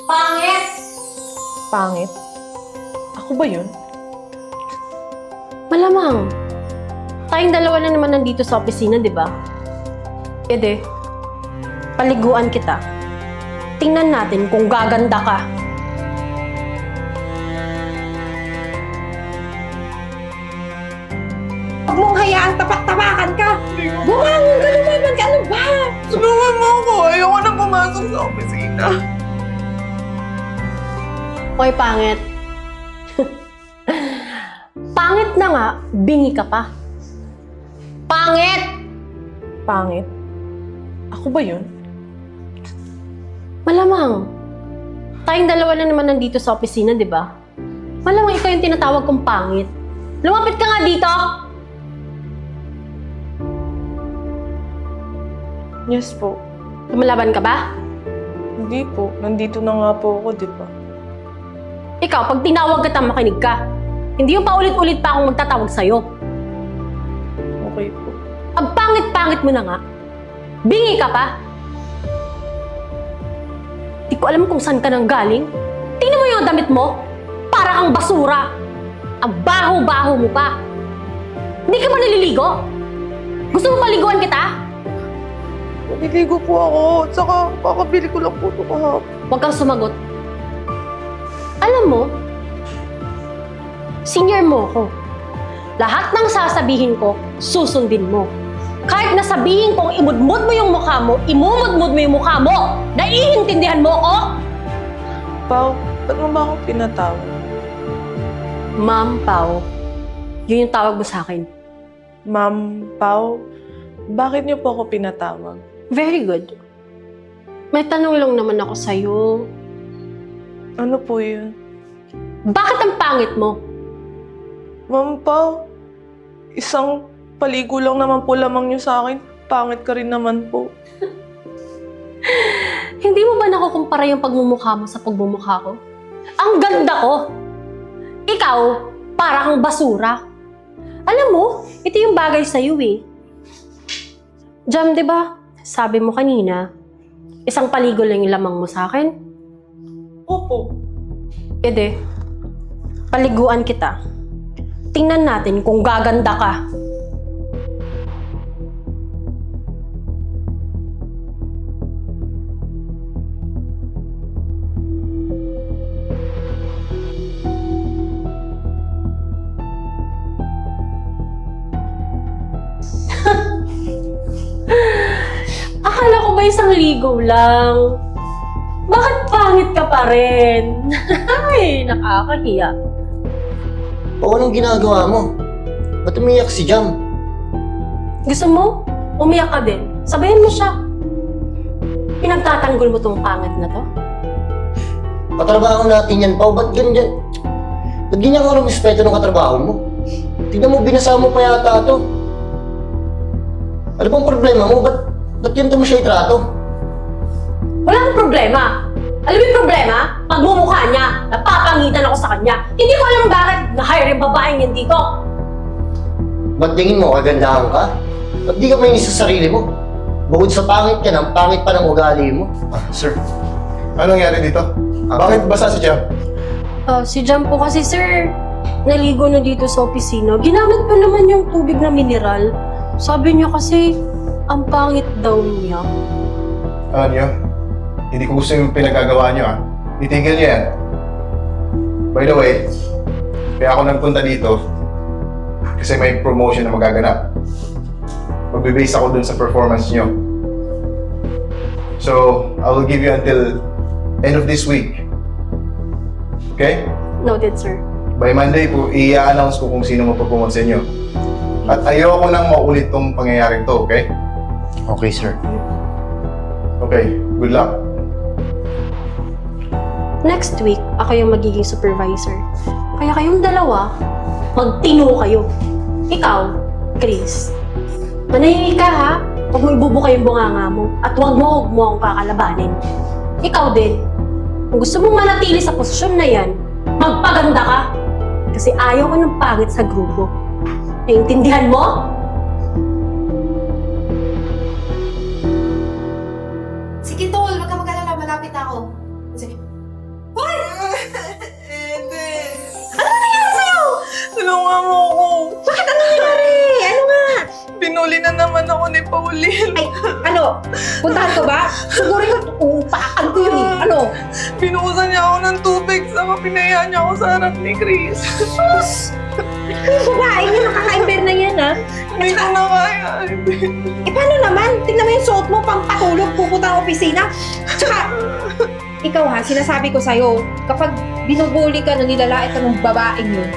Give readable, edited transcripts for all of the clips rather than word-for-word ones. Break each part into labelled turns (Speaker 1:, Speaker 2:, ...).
Speaker 1: Pangit!
Speaker 2: Pangit? Ako ba yun?
Speaker 1: Malamang. Tayong dalawa na naman nandito sa opisina, di ba? Ede, paliguan kita. Tingnan natin kung gaganda ka.
Speaker 3: Huwag mong hayaang tapak-tapakan ka! Bumangon ka naman! Ano ba?
Speaker 2: Tulungan mo ako! Ayoko na pumasok sa opisina.
Speaker 1: Hoy, pangit. Pangit na nga, bingi ka pa. Pangit!
Speaker 2: Pangit? Ako ba yun?
Speaker 1: Malamang. Tayong dalawa na naman nandito sa opisina, di ba? Malamang ikaw yung tinatawag kong pangit. Lumapit ka nga dito!
Speaker 2: Yes po.
Speaker 1: Lumalaban ka ba?
Speaker 2: Hindi po. Nandito na nga po ako, di ba?
Speaker 1: Ikaw, pag tinawag kita, makinig ka. Hindi yung paulit-ulit pa akong magtatawag sa'yo.
Speaker 2: Okay po.
Speaker 1: Ang pangit-pangit mo na nga. Bingi ka pa. Di ko alam kung saan ka nang galing. Tingnan mo yung damit mo. Para kang basura. Ang baho-baho mo pa. Hindi ka ba naliligo? Gusto mo paliguan kita?
Speaker 2: Naliligo po ako. At saka, kakabili ko lang po ito kahapon.
Speaker 1: Huwag kang sumagot. Alam mo, senior mo ko. Lahat ng sasabihin ko, susundin mo. Kahit nasabihin kong imudmud mo yung mukha mo, imumudmud mo yung mukha mo. Naiintindihan mo ko?
Speaker 2: Pao, ba't mo ba ako pinatawag?
Speaker 1: Ma'am Pao, yun yung tawag mo sa akin.
Speaker 2: Ma'am Pao, bakit niyo po ako pinatawag?
Speaker 1: Very good. May tanong lang naman ako sa'yo.
Speaker 2: Ano po yun?
Speaker 1: Bakit ang pangit mo?
Speaker 2: Ma'am Pao, isang paligo lang naman po lamang niyo sa akin. Pangit ka rin naman po.
Speaker 1: Hindi mo ba nakukumpara yung pagmumukha mo sa pagmumukha ko? Ang ganda ko! Ikaw, para kang basura. Alam mo, ito yung bagay sa'yo eh. Jam, di ba? Sabi mo kanina, isang paligo lang yung lamang mo sa akin.
Speaker 2: Opo.
Speaker 1: Ede, paliguan kita. Tingnan natin kung gaganda ka. Akala ko ba isang ligo lang? Bakit pangit ka pa rin? Ay, nakakahiya.
Speaker 4: O anong ginagawa mo? Ba't umiyak si Jam?
Speaker 1: Gusto mo? Umiyak ka din. Sabayan mo siya. Pinagtatanggol mo tong pangit na to?
Speaker 4: Katrabaho natin yan, Pao. Ba't ganyan? Ba't ganyan ka respeto ng katrabaho mo? Tignan mo, binasa mo pa yata ito. Ano bang problema mo? Ba't ganito mo siya itrato?
Speaker 1: Wala akong problema. Alam mo yung problema? Pagmumukha niya, napapangitan ako sa kanya. Hindi ko alam bakit na-hire yung babaeng yan dito.
Speaker 4: Ba't tingin mo, kagandahan ka? Ba't di ka mainis sa sarili mo? Bukod sa pangit ka, ang pangit pa ng ugali mo.
Speaker 5: Sir, anong nangyari dito? Bakit basa si Jam?
Speaker 1: Si Jam po kasi, sir, naligo na dito sa opisina. Ginamit pa naman yung tubig na mineral. Sabi niya kasi, ang pangit daw niya.
Speaker 5: Ano niyo? Hindi ko gusto yung pinagagawa niyo Itigil niyo yan. By the way, kaya ako nagpunta dito kasi may promotion na magaganap. Magbe-base ako dun sa performance niyo. So, I will give you until end of this week. Okay?
Speaker 1: Noted, sir.
Speaker 5: By Monday po, i-announce ko kung sino mapapromote sa inyo. At ayoko nang maulit tong pangyayaring to, okay?
Speaker 4: Okay, sir.
Speaker 5: Okay, good luck.
Speaker 1: Next week, ako yung magiging supervisor. Kaya kayong dalawa, magtino kayo. Ikaw, Chris, manahimik ka ha. Huwag mo ibubuka yung bunganga mo. At huwag mo akong kakalabanin. Ikaw din, kung gusto mong manatili sa posisyon na yan, magpaganda ka. Kasi ayaw ko ng pangit sa grupo. Naiintindihan mo?
Speaker 3: Sige, Tol. Wag ka mag-alala. Malapit na ako. Sige.
Speaker 2: hinuli na naman ako ni Pauline.
Speaker 3: Ay, ano? Puntahan ko ba? Siguro yun, upaakan ko yun eh. Ano?
Speaker 2: Pinuusan niya ako ng tubig, saka pinayaan niya ako sa harap ni Chris.
Speaker 3: Yung babae niya, nakaka-ember na yan ha.
Speaker 2: Hindi ko na kaya.
Speaker 3: Eh paano naman? Tingnan mo yung suot mo, pampatulog, pupunta ang opisina. Tsaka, ikaw ha, sinasabi ko sa'yo, kapag binubuli ka na nilalait ka ng babaeng yun,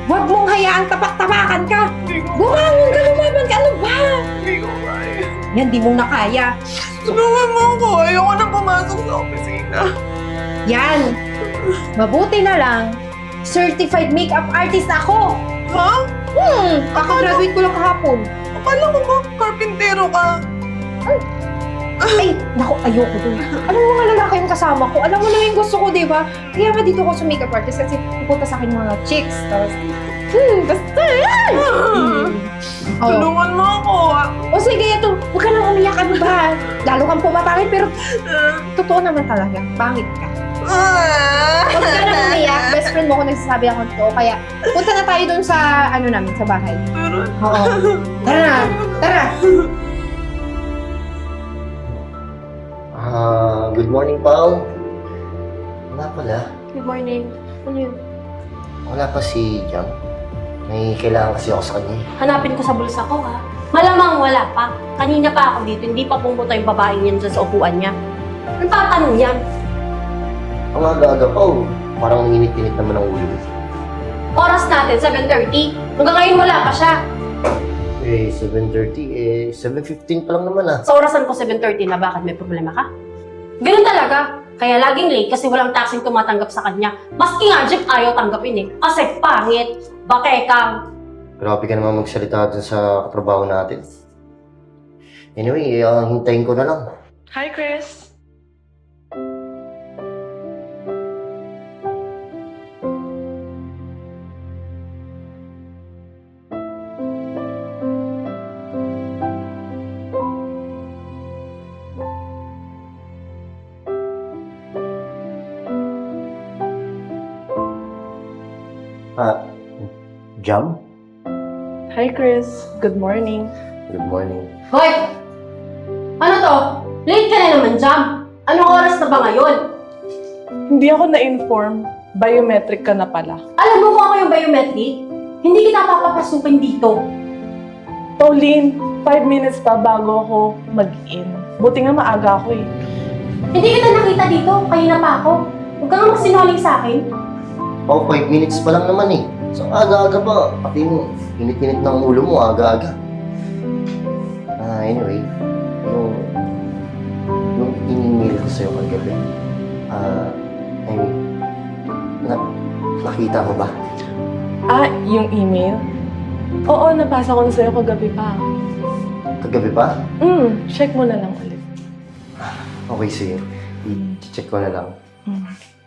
Speaker 3: huwag mong hayaang tapak-tapakan ka. Bumangon ka, lumaban ka. Ano ba?
Speaker 2: Hindi ko kaya.
Speaker 3: Yan, di mo na kaya.
Speaker 2: Tulungan mo ako. Ayoko na pumasok sa opisina.
Speaker 3: Yan. Mabuti na lang, certified makeup artist ako.
Speaker 2: Ha?
Speaker 3: Kakagraduate ko lang kahapon.
Speaker 2: Akala ko ba karpintero ka?
Speaker 3: Ay, naku, ayoko dun. Alam mo nga lalaki yung kasama ko. Alam mo na yung gusto ko, di ba? Kaya nga dito ako sa makeup artist kasi pupunta sa akin yung mga chicks. Tapos, basta yan! Oh.
Speaker 2: Tulungan mo ako.
Speaker 3: O sige, ito, huwag ka nang umiyak, ano ba? Lalo kang pumapangit, pero totoo naman talaga, pangit ka. Huwag ka nang umiyak, best friend mo ako nagsasabi ako totoo. Kaya, punta na tayo dun sa, ano namin, sa bahay. Oo. Tara na, tara!
Speaker 4: Good morning, Pao. Wala pala.
Speaker 1: Good morning. Ano yun?
Speaker 4: Wala pa si Jam. May kailangan kasi ako sa kanya.
Speaker 1: Hanapin ko sa bulsa ko, ha? Malamang wala pa. Kanina pa ako dito, hindi pa pumunta yung babae niyan dyan sa upuan niya. Ang tatanong yan.
Speaker 4: Ang aga-aga, Pao. Parang init-init naman ang ulo.
Speaker 1: Oras natin, 7:30. Hanggang ngayon wala pa siya.
Speaker 4: 7:30. 7:15 pa lang naman ah.
Speaker 1: Sa orasan ko 7:30 na, bakit may problema ka? Ganun talaga. Kaya laging late kasi walang taxing tumatanggap sa kanya. Maski nga jeep ayaw tanggapin eh. Kasi pangit, bakekang.
Speaker 4: Grabe ka naman magsalita dun sa trabaho natin. Anyway, hintayin ko na lang.
Speaker 2: Hi, Chris.
Speaker 4: Jam?
Speaker 2: Hi, Chris. Good morning.
Speaker 4: Good morning.
Speaker 1: Hoy! Ano to? Late ka na naman, Jam. Anong oras na ba ngayon?
Speaker 2: Hindi ako na-inform. Biometric ka na pala.
Speaker 1: Alam mo kung ako yung biometric? Hindi kita papapasukin dito.
Speaker 2: Pauline, 5 minutes pa bago ako mag-in. Buti nga maaga ako eh.
Speaker 1: Hindi kita nakita dito. Kanina pa ako. Huwag kang magsinungaling sa akin.
Speaker 4: Pao, 5 minutes pa lang naman eh. So aga-aga pa. Pati mo, init-init ng ulo mo, aga-aga. Anyway, yung in-email ko sa'yo kagabi, nakita mo ba?
Speaker 2: Yung email? Oo, nabasa ko na sa'yo kagabi pa.
Speaker 4: Kagabi pa?
Speaker 2: Check mo na lang ulit.
Speaker 4: Okay, sige. I-check ko na lang.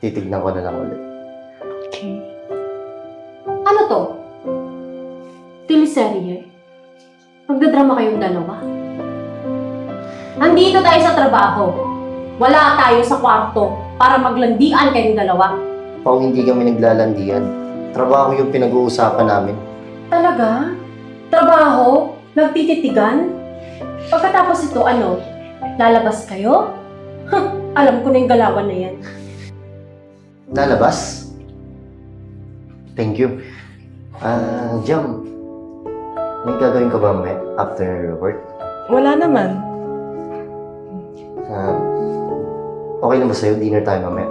Speaker 4: Titignan ko na lang ulit.
Speaker 2: Okay.
Speaker 1: Ano to? Teleserye? Magdadrama kayong dalawa? Nandito tayo sa trabaho. Wala tayo sa kwarto para maglandian kayong dalawa.
Speaker 4: Pao, hindi kami naglalandian. Trabaho yung pinag-uusapan namin.
Speaker 1: Talaga? Trabaho? Nagtititigan? Pagkatapos ito, ano? Lalabas kayo? Alam ko na yung galawan na yan.
Speaker 4: Lalabas? Thank you. Jam, may gagawin ka ba mamaya after work?
Speaker 2: Wala naman.
Speaker 4: Okay na ba sa'yo? Dinner tayo mamaya?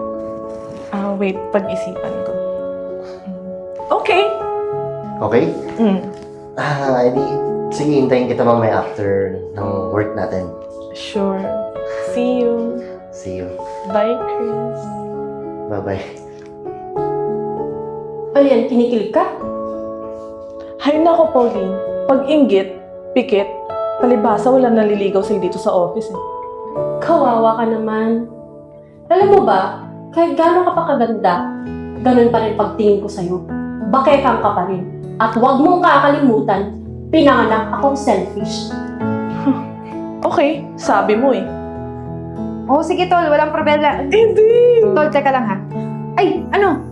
Speaker 2: Wait, pag-isipan ko. Okay.
Speaker 4: Okay?
Speaker 2: Mm.
Speaker 4: Edi, sige, hintayin kita mamaya after ng work natin.
Speaker 2: Sure. See you.
Speaker 4: See you.
Speaker 2: Bye, Chris.
Speaker 4: Bye-bye.
Speaker 1: Ano yan? Kinikilig ka?
Speaker 2: Hay nako, Pauline. Pag inggit, pikit, palibasa walang naliligaw sa'yo dito sa office eh.
Speaker 1: Kawawa ka naman. Alam mo ba, kahit gano'n ka pa kaganda, ganun pa rin pagtingin ko sa'yo. Bakekang ka pa rin. At huwag mong kakalimutan, pinanganak akong selfish.
Speaker 2: Okay, sabi mo eh.
Speaker 3: Oh, sige tol, walang problema.
Speaker 2: Hindi!
Speaker 3: Tol, teka lang ha. Ay, ano?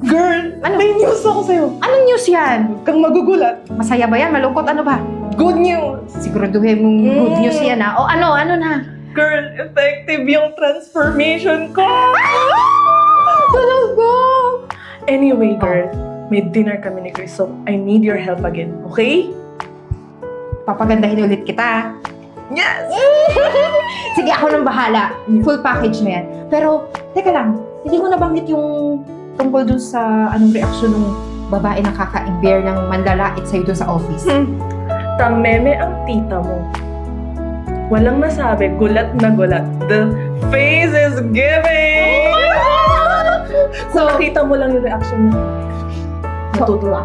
Speaker 2: Girl, may news ako sa'yo.
Speaker 3: Anong news yan?
Speaker 2: Huwag kang magugulat.
Speaker 3: Masaya ba yan? Malungkot? Ano ba? good news. Siguraduhin mong good news yan ha. O ano na?
Speaker 2: Girl, effective yung transformation ko!
Speaker 3: Talaga?
Speaker 2: Anyway, girl, may dinner kami ni Chris, so I need your help again, okay?
Speaker 3: Papagandahin ulit kita.
Speaker 2: Yes!
Speaker 3: Sige, ako nang bahala. Full package na yan. Pero, teka lang, hindi mo nabanggit yung tungkol dun sa anong reaksyon ng babae na kaka-bear ng mandalait sa'yo dun sa office.
Speaker 2: Tameme ang tita mo. Walang nasabi, gulat na gulat. The face is giving!
Speaker 3: So,
Speaker 2: Kung nakita mo lang yung reaction niya, matutuwa.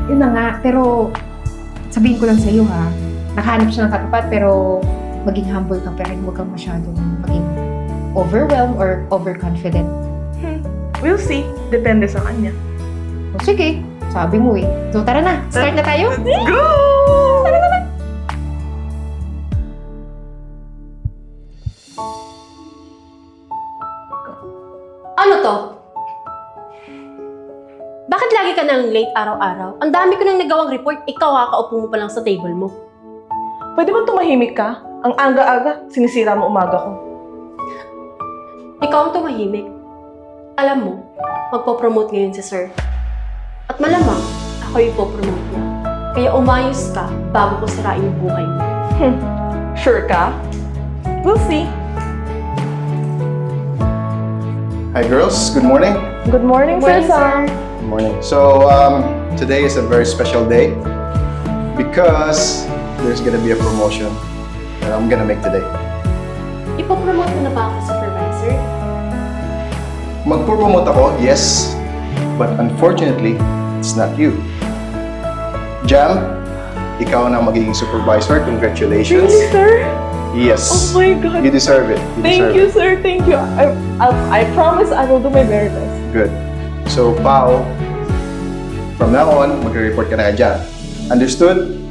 Speaker 3: yun na nga. Pero, sabihin ko lang sa'yo ha, nakahanap siya ng katapat pero maging humble ka pero huwag kang masyadong maging overwhelmed or overconfident.
Speaker 2: We'll see. Depende sa kanya.
Speaker 3: O sige, sabi mo eh. So tara na, start na tayo.
Speaker 2: Let's go!
Speaker 1: Ano to? Bakit lagi ka nang late araw-araw? Ang dami ko nang nagawang report, ikaw kakaupo mo pa lang sa table mo.
Speaker 2: Pwede ba tumahimik ka? Ang aga-aga, sinisira mo umaga ko.
Speaker 1: Ikaw ang tumahimik. Alam mo, magpo-promote ngayon si Sir. At malamang, ako yung ipopromote niya. Kaya umayos ka bago ko sirain yung buhay mo.
Speaker 2: Sure ka? We'll see.
Speaker 5: Hi girls, good morning.
Speaker 2: Good morning,
Speaker 1: Good morning,
Speaker 2: Sam.
Speaker 5: Good morning. So, today is a very special day because there's gonna be a promotion that I'm gonna make today.
Speaker 1: Ipopromote mo na ba ako, Supervisor?
Speaker 5: Magpo-promote ako, yes, but unfortunately, it's not you. Jam, ikaw na ang magiging supervisor. Congratulations.
Speaker 2: Really, sir?
Speaker 5: Yes.
Speaker 2: Oh my God.
Speaker 5: You deserve it.
Speaker 2: Thank
Speaker 5: deserve
Speaker 2: you,
Speaker 5: it.
Speaker 2: sir. Thank you. I promise I will do my very best.
Speaker 5: Good. So, Pao, from now on, magre-report ka na dyan. Understood?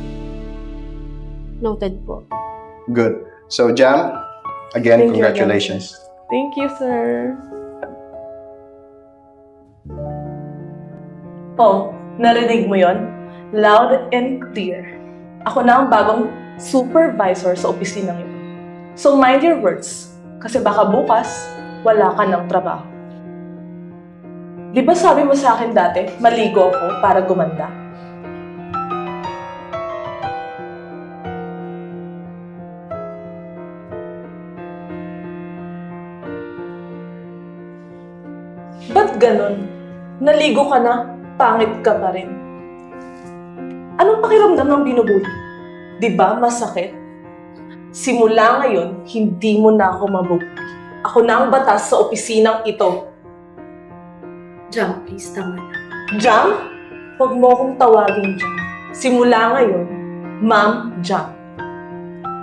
Speaker 1: Noted po.
Speaker 5: Good. So, Jam, again,
Speaker 2: Thank you again.
Speaker 5: congratulations.
Speaker 2: Thank you, sir. Oh, narinig mo yon? Loud and clear. Ako na ang bagong supervisor sa opisinang ito. So mind your words, kasi baka bukas, wala ka ng trabaho. Di ba sabi mo sa akin dati, maligo ako para gumanda? Ba't ganon? Naligo ka na, pangit ka pa rin. Anong pakiramdam ng binubuli? Di ba masakit? Simula ngayon, hindi mo na ako mabubuli. Ako na ang batas sa opisinang ito.
Speaker 1: Jam, please, tama na.
Speaker 2: Jam? Huwag mo akong tawagin Jam. Simula ngayon, Ma'am Jam.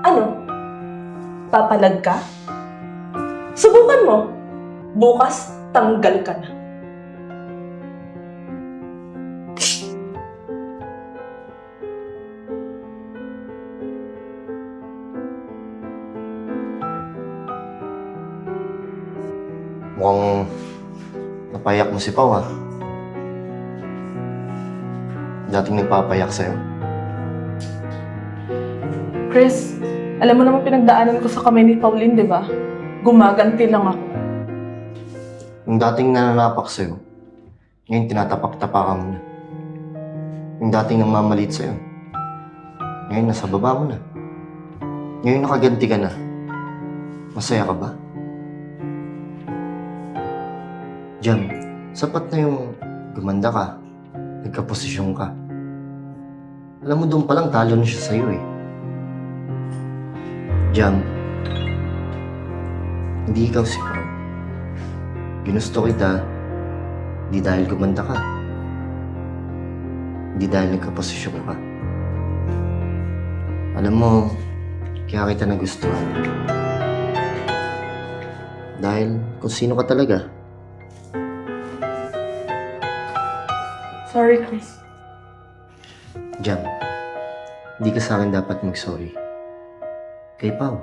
Speaker 2: Ano? Papalag ka? Subukan mo. Bukas, tanggal ka na.
Speaker 4: Mukhang napayak mo si Pao, ha? Dating nagpapayak sa'yo.
Speaker 2: Chris, alam mo naman pinagdaanan ko sa kamay ni Pauline, di ba? Gumaganti lang ako.
Speaker 4: Yung dating nananapak sa'yo, ngayon tinatapak-tapakan mo na. Yung dating namamalit sa'yo, ngayon nasa baba mo na. Ngayon nakaganti ka na. Masaya ka ba? Jam, sapat na yung gumanda ka, nagkaposisyon ka. Alam mo doon palang talo na siya sa'yo eh. Jam, hindi ikaw si Pao. Ginusto kita, hindi dahil gumanda ka. Hindi dahil nagkaposisyon ka. Alam mo, kaya kita nagustuhan. Dahil kung sino ka talaga.
Speaker 2: Sorry, Chris.
Speaker 4: Jam, hindi ka sa akin dapat mag-sorry. Kay Pao.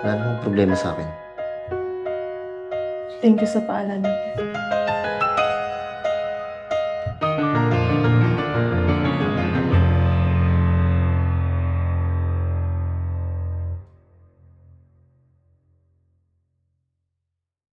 Speaker 4: Wala namang problema sa akin.
Speaker 2: Thank you sa paalala.